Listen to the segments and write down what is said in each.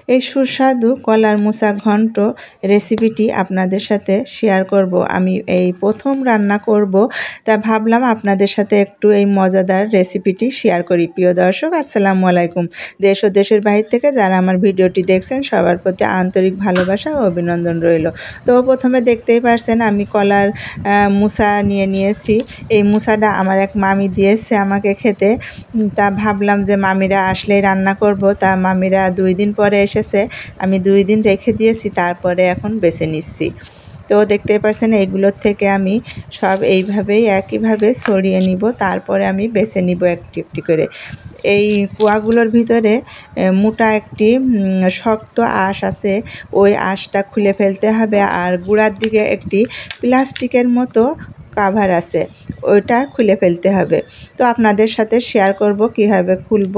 এই সুস্বাদু কলার মোচা ঘন্ট রেসিপিটি আপনাদের সাথে শেয়ার করব। আমি এই প্রথম রান্না করব, তা ভাবলাম আপনাদের সাথে একটু এই মজাদার রেসিপিটি শেয়ার করি। প্রিয় দর্শক, আসসালামু আলাইকুম। দেশ ও দেশের বাইরে থেকে যারা আমার ভিডিওটি দেখছেন সবার প্রতি আন্তরিক ভালোবাসা ও অভিনন্দন রইল। তো প্রথমে দেখতেই পারছেন আমি কলার মোচা নিয়েছি। এই মোচাটা আমার এক মামি দিয়েছে আমাকে খেতে। তা ভাবলাম যে মামিরা আসলেই রান্না করব। তা মামিরা 2 দিন পরে এসেছে, আমি 2 দিন রেখে দিয়েছি, তারপরে এখন বেছে নিচ্ছি। তো দেখতেই পাচ্ছেন এইগুলোর থেকে আমি সব এইভাবেই একইভাবে ছড়িয়ে নিব, তারপরে আমি বেছে নিব একটি একটি করে। এই কুয়াগুলোর ভিতরে মোটা একটি শক্ত আঁশ আছে, ওই আঁশটা খুলে ফেলতে হবে। আর গুঁড়ার দিকে একটি প্লাস্টিকের মতো কাভার আছে, ওইটা খুলে ফেলতে হবে। তো আপনাদের সাথে শেয়ার করব কিভাবে খুলব।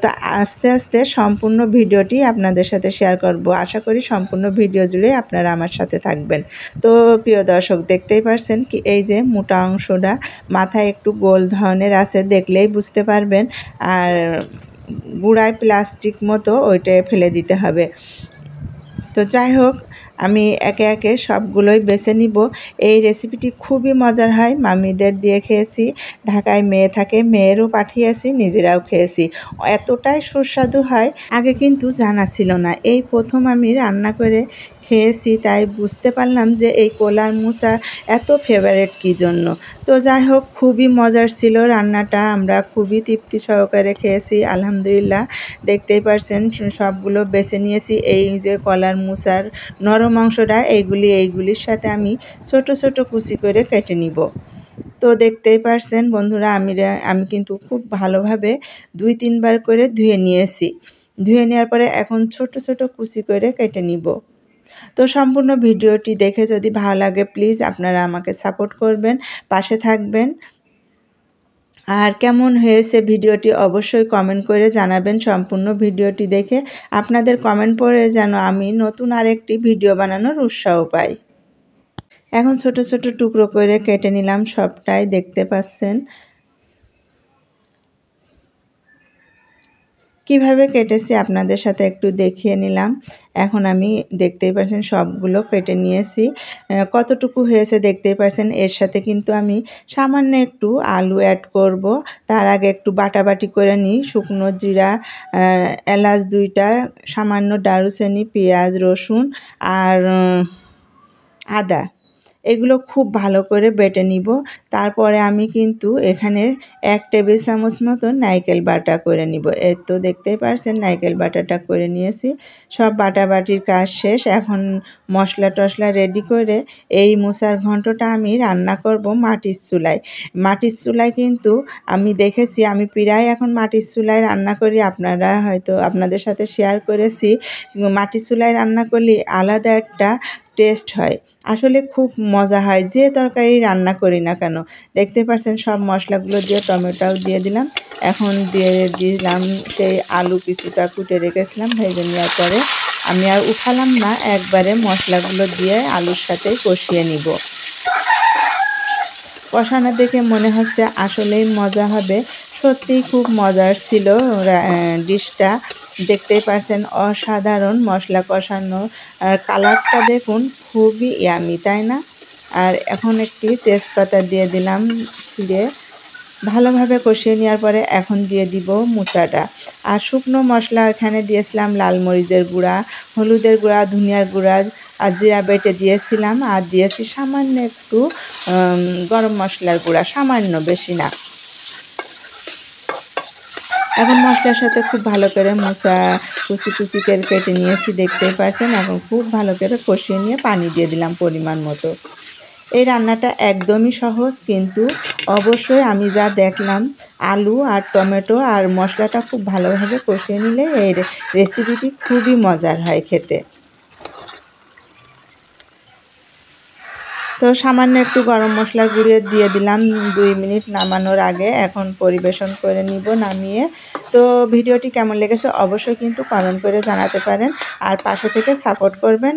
তা আস্তে আস্তে সম্পূর্ণ ভিডিওটি আপনাদের সাথে শেয়ার করব। আশা করি সম্পূর্ণ ভিডিও জুড়ে আপনারা আমার সাথে থাকবেন। তো প্রিয় দর্শক, দেখতেই পারছেন কি এই যে মোটা অংশটা মাথায় একটু গোল ধরনের আছে, দেখলেই বুঝতে পারবেন। আর গুঁড়ায় প্লাস্টিক মতো ওইটা ফেলে দিতে হবে। তো যাই হোক, আমি একে একে সবগুলোই বেছে নিব। এই রেসিপিটি খুবই মজার হয়, মামিদের দিয়ে খেয়েছি, ঢাকায় মেয়ে থাকে, মেয়েরও পাঠিয়েছি, নিজেরাও খেয়েছি, এতটাই সুস্বাদু হয়। আগে কিন্তু জানা ছিল না, এই প্রথম আমি রান্না করে খেয়েছি, তাই বুঝতে পারলাম যে এই কলার মোচা এত ফেভারিট কী জন্য। তো যাই হোক, খুবই মজার ছিল রান্নাটা, আমরা খুবই তৃপ্তি সহকারে খেয়েছি আলহামদুলিল্লাহ। দেখতেই পারছেন সবগুলো বেছে নিয়েছি। এই যে কলার মোচার নরম অংশটা এইগুলির সাথে আমি ছোট ছোট কুচি করে কেটে নিব। তো দেখতেই পারছেন বন্ধুরা, আমি কিন্তু খুব ভালোভাবে 2-3 বার করে ধুয়ে নিয়েছি। ধুয়ে নেওয়ার পরে এখন ছোট ছোট কুচি করে কেটে নিব। তো সম্পূর্ণ ভিডিওটি দেখে যদি ভালো লাগে প্লিজ আপনারা আমাকে সাপোর্ট করবেন, পাশে থাকবেন। আর কেমন হয়েছে ভিডিওটি অবশ্যই কমেন্ট করে জানাবেন। সম্পূর্ণ ভিডিওটি দেখে আপনাদের কমেন্ট পড়ে যেন আমি নতুন আরেকটি ভিডিও বানানোর উৎসাহ পাই। এখন ছোট ছোট টুকরো করে কেটে নিলাম, সবটাই দেখতে পাচ্ছেন কিভাবে কেটেছি আপনাদের সাথে একটু দেখিয়ে নিলাম। এখন আমি দেখতেই পাচ্ছেন সবগুলো কেটে নিয়েছি। কতটুকু হয়েছে দেখতেই পাচ্ছেন। এর সাথে কিন্তু আমি সামান্য একটু আলু অ্যাড করব। তার আগে একটু বাটাবাটি করে নিই, শুকনো জিরা, এলাচ 2টা, সামান্য দারুচিনি, পেঁয়াজ, রসুন আর আদা, এগুলো খুব ভালো করে বেটে নিব। তারপরে আমি কিন্তু এখানে 1 টেবিল চামচ মতো নারকেল বাটা করে নিব। এই তো দেখতেই পারছেন নারকেল বাটাটা করে নিয়েছি। সব বাটাবাটির কাজ শেষ। এখন মশলা টশলা রেডি করে এই মোচার ঘন্টটা আমি রান্না করব মাটির চুলায়। মাটির চুলায় কিন্তু আমি দেখেছি, আমি প্রায় এখন মাটির চুলায় রান্না করি, আপনারা হয়তো আপনাদের সাথে শেয়ার করেছি। মাটির চুলায় রান্না করলে আলাদা একটা টেস্ট হয়, আসলে খুব মজা হয় যে তরকারি রান্না করি না কেন। দেখতে পাচ্ছেন সব মশলাগুলো দিয়ে টমেটোও দিয়ে দিলাম। এখন দিয়ে দিলাম সেই আলু কিছুটা কুটে রেখেছিলাম, ভেজে নেওয়ার পরে আমি আর উঠালাম না, একবারে মশলাগুলো দিয়ে আলুর সাথে কষিয়ে নিব। কষানো দেখে মনে হচ্ছে আসলেই মজা হবে, সত্যিই খুব মজার ছিল ডিশটা। দেখতেই পারছেন অসাধারণ মশলা কষানো, আর কালারটা দেখুন খুবই ইয়ামি, তাই না? আর এখন একটি তেজপাতা দিয়ে দিলাম ছিঁড়ে। ভালোভাবে কষিয়ে নেওয়ার পরে এখন দিয়ে দিব মোচাটা। আর শুকনো মশলা এখানে দিয়েছিলাম লাল মরিচের গুঁড়া, হলুদের গুঁড়া, ধনিয়ার গুঁড়া আর জিরা বেটে দিয়েছিলাম। আর দিয়েছি সামান্য একটু গরম মশলার গুঁড়া, সামান্য, বেশি না। এখন মশলার সাথে খুব ভালো করে মোচা কুচি কুচি করে কেটে নিয়েছি, দেখতেই পারছেন। এখন খুব ভালো করে কষিয়ে নিয়ে পানি দিয়ে দিলাম পরিমাণ মতো। এই রান্নাটা একদমই সহজ, কিন্তু অবশ্যই আমি যা দেখলাম আলু আর টমেটো আর মশলাটা খুব ভালোভাবে কষিয়ে নিলে এই রেসিপিটি খুবই মজার হয় খেতে। তো সামান্য একটু গরম মশলার গুঁড়ো দিয়ে দিলাম 2 মিনিট নামানোর আগে। এখন পরিবেশন করে নিব নামিয়ে। তো ভিডিওটি কেমন লেগেছে অবশ্যই কিন্তু কমেন্ট করে জানাতে পারেন, আর পাশে থেকে সাপোর্ট করবেন।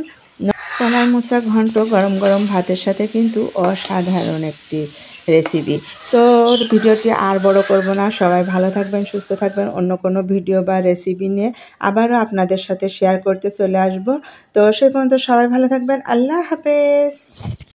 কলার মোচা ঘন্ট গরম গরম ভাতের সাথে কিন্তু অসাধারণ একটি রেসিপি। তো ভিডিওটি আর বড় করব না, সবাই ভালো থাকবেন, সুস্থ থাকবেন। অন্য কোনো ভিডিও বা রেসিপি নিয়ে আবারও আপনাদের সাথে শেয়ার করতে চলে আসব। তো সেই পর্যন্ত সবাই ভালো থাকবেন। আল্লাহ হাফেজ।